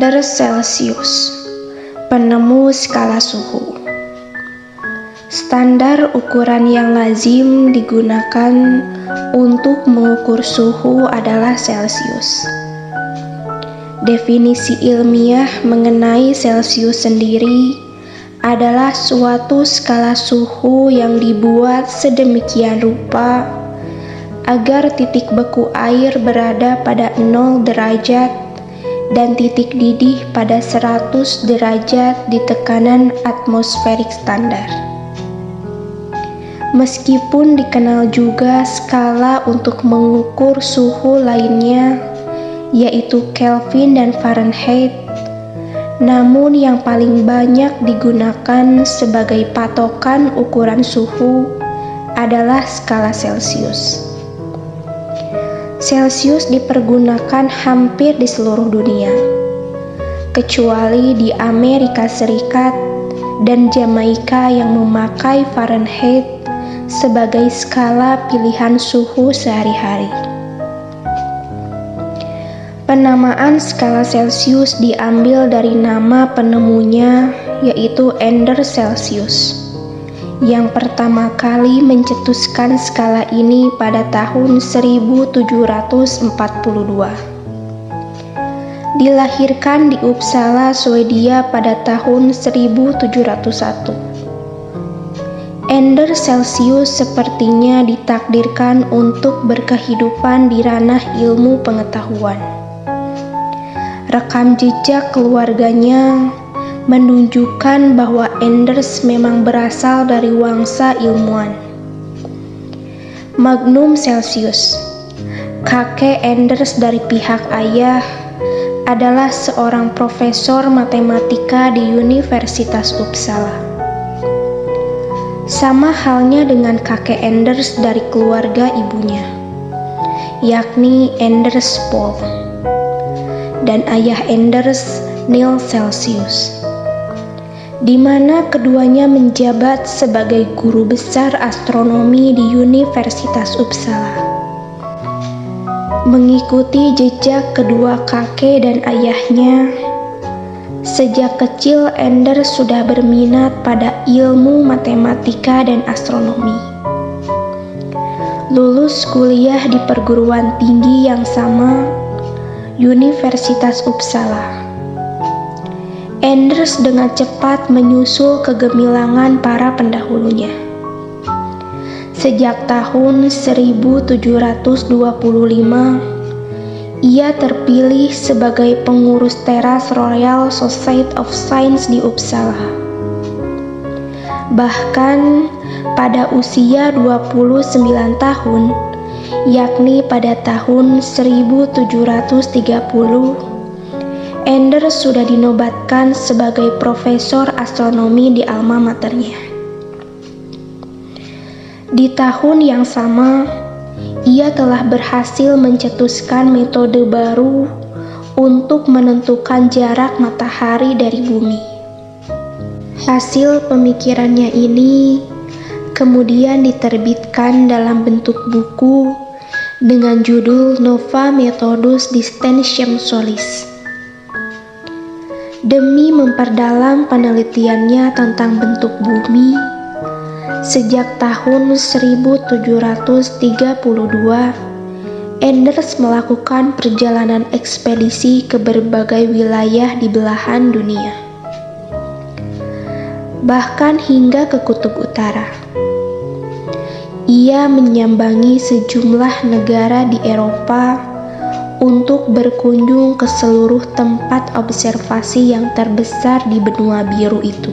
Anders Celsius, penemu skala suhu. Standar ukuran yang lazim digunakan untuk mengukur suhu adalah Celsius. Definisi ilmiah mengenai Celsius sendiri adalah suatu skala suhu yang dibuat sedemikian rupa agar titik beku air berada pada 0 derajat dan titik didih pada 100 derajat di tekanan atmosferik standar. Meskipun dikenal juga skala untuk mengukur suhu lainnya, yaitu Kelvin dan Fahrenheit, namun yang paling banyak digunakan sebagai patokan ukuran suhu adalah skala Celsius. Celsius dipergunakan hampir di seluruh dunia, kecuali di Amerika Serikat dan Jamaika yang memakai Fahrenheit sebagai skala pilihan suhu sehari-hari. Penamaan skala Celsius diambil dari nama penemunya, yaitu Anders Celsius, yang pertama kali mencetuskan skala ini pada tahun 1742. Dilahirkan di Uppsala, Swedia pada tahun 1701. Anders Celsius sepertinya ditakdirkan untuk berkehidupan di ranah ilmu pengetahuan. Rekam jejak keluarganya menunjukkan bahwa Anders memang berasal dari wangsa ilmuwan. Magnum Celsius, kakek Anders dari pihak ayah, adalah seorang profesor matematika di Universitas Uppsala. Sama halnya dengan kakek Anders dari keluarga ibunya, yakni Anders Paul, dan ayah Anders, Niels Celsius, di mana keduanya menjabat sebagai guru besar astronomi di Universitas Uppsala. Mengikuti jejak kedua kakek dan ayahnya, sejak kecil Anders sudah berminat pada ilmu matematika dan astronomi. Lulus kuliah di perguruan tinggi yang sama, Universitas Uppsala. Anders dengan cepat menyusul kegemilangan para pendahulunya. Sejak tahun 1725, ia terpilih sebagai pengurus teras Royal Society of Science di Uppsala. Bahkan pada usia 29 tahun, yakni pada tahun 1730, Anders sudah dinobatkan sebagai profesor astronomi di alma maternya. Di tahun yang sama, ia telah berhasil mencetuskan metode baru untuk menentukan jarak matahari dari bumi. Hasil pemikirannya ini kemudian diterbitkan dalam bentuk buku dengan judul Nova Methodus Distensium Solis. Demi memperdalam penelitiannya tentang bentuk bumi, sejak tahun 1732, Anders melakukan perjalanan ekspedisi ke berbagai wilayah di belahan dunia, bahkan hingga ke kutub utara. Ia menyambangi sejumlah negara di Eropa untuk berkunjung ke seluruh tempat observasi yang terbesar di benua biru itu,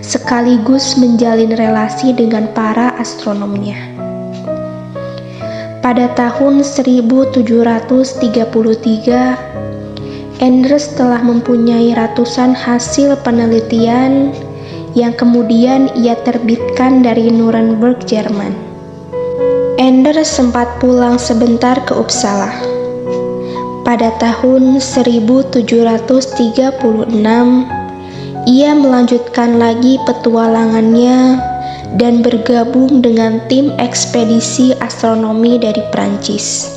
sekaligus menjalin relasi dengan para astronomnya. Pada tahun 1733, Anders telah mempunyai ratusan hasil penelitian yang kemudian ia terbitkan dari Nuremberg, Jerman. Anders sempat pulang sebentar ke Uppsala. Pada tahun 1736, ia melanjutkan lagi petualangannya dan bergabung dengan tim ekspedisi astronomi dari Prancis.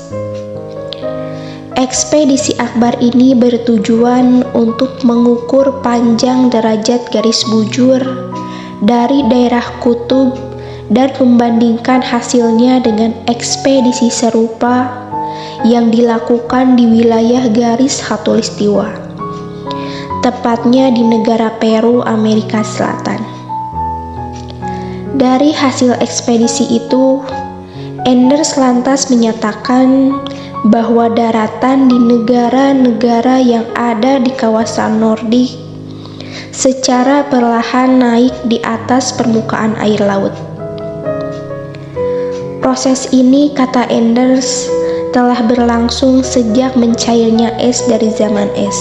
Ekspedisi akbar ini bertujuan untuk mengukur panjang derajat garis bujur dari daerah kutub dan membandingkan hasilnya dengan ekspedisi serupa yang dilakukan di wilayah garis khatulistiwa, tepatnya di negara Peru, Amerika Selatan. Dari hasil ekspedisi itu, Enders lantas menyatakan bahwa daratan di negara-negara yang ada di kawasan Nordik secara perlahan naik di atas permukaan air laut. Proses ini, kata Enders, telah berlangsung sejak mencairnya es dari zaman es.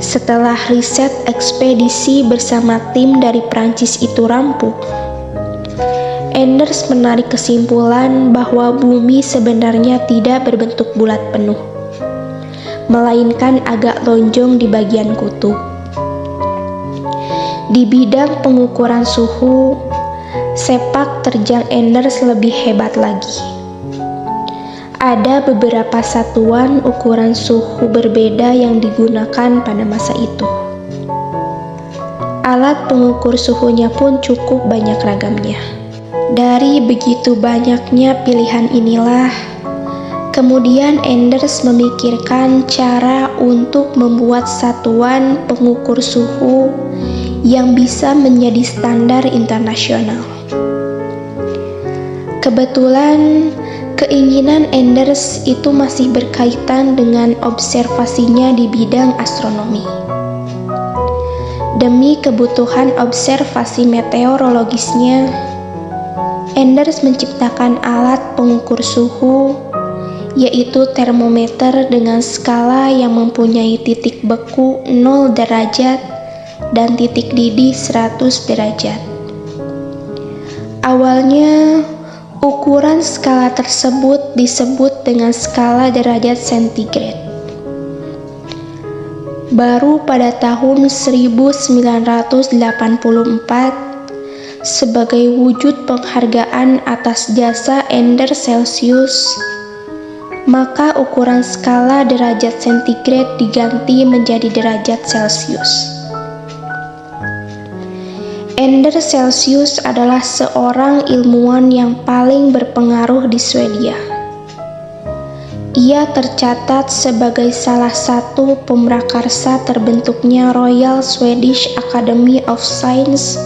Setelah riset ekspedisi bersama tim dari Prancis itu rampung, Enders menarik kesimpulan bahwa bumi sebenarnya tidak berbentuk bulat penuh, melainkan agak lonjong di bagian kutub. Di bidang pengukuran suhu, sepak terjang Enders lebih hebat lagi. Ada beberapa satuan ukuran suhu berbeda yang digunakan pada masa itu. Alat pengukur suhunya pun cukup banyak ragamnya. Dari begitu banyaknya pilihan inilah, kemudian Enders memikirkan cara untuk membuat satuan pengukur suhu yang bisa menjadi standar internasional. Kebetulan, keinginan Enders itu masih berkaitan dengan observasinya di bidang astronomi. Demi kebutuhan observasi meteorologisnya, Enders menciptakan alat pengukur suhu, yaitu termometer dengan skala yang mempunyai titik beku 0 derajat dan titik didih 100 derajat. Awalnya, ukuran skala tersebut disebut dengan skala derajat sentigrade. Baru pada tahun 1984, sebagai wujud penghargaan atas jasa Enders Celsius, maka ukuran skala derajat sentigrade diganti menjadi derajat Celsius. Enders Celsius adalah seorang ilmuwan yang paling berpengaruh di Swedia. Ia tercatat sebagai salah satu pemrakarsa terbentuknya Royal Swedish Academy of Science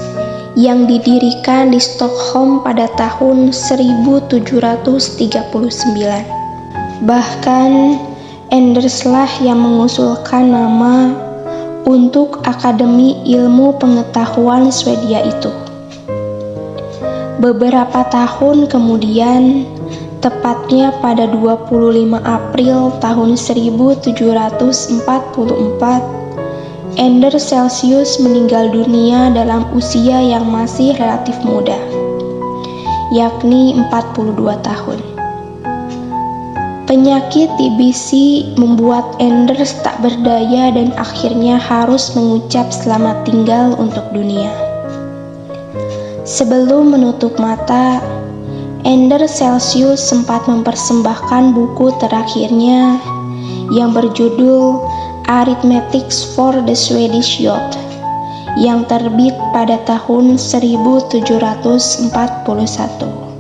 yang didirikan di Stockholm pada tahun 1739. Bahkan, Enders lah yang mengusulkan nama untuk Akademi Ilmu Pengetahuan Swedia itu. Beberapa tahun kemudian, tepatnya pada 25 April tahun 1744, Enders Celsius meninggal dunia dalam usia yang masih relatif muda, yakni 42 tahun. Penyakit TBC membuat Enders tak berdaya dan akhirnya harus mengucap selamat tinggal untuk dunia. Sebelum menutup mata, Enders Celsius sempat mempersembahkan buku terakhirnya yang berjudul Arithmetics for the Swedish Youth yang terbit pada tahun 1741.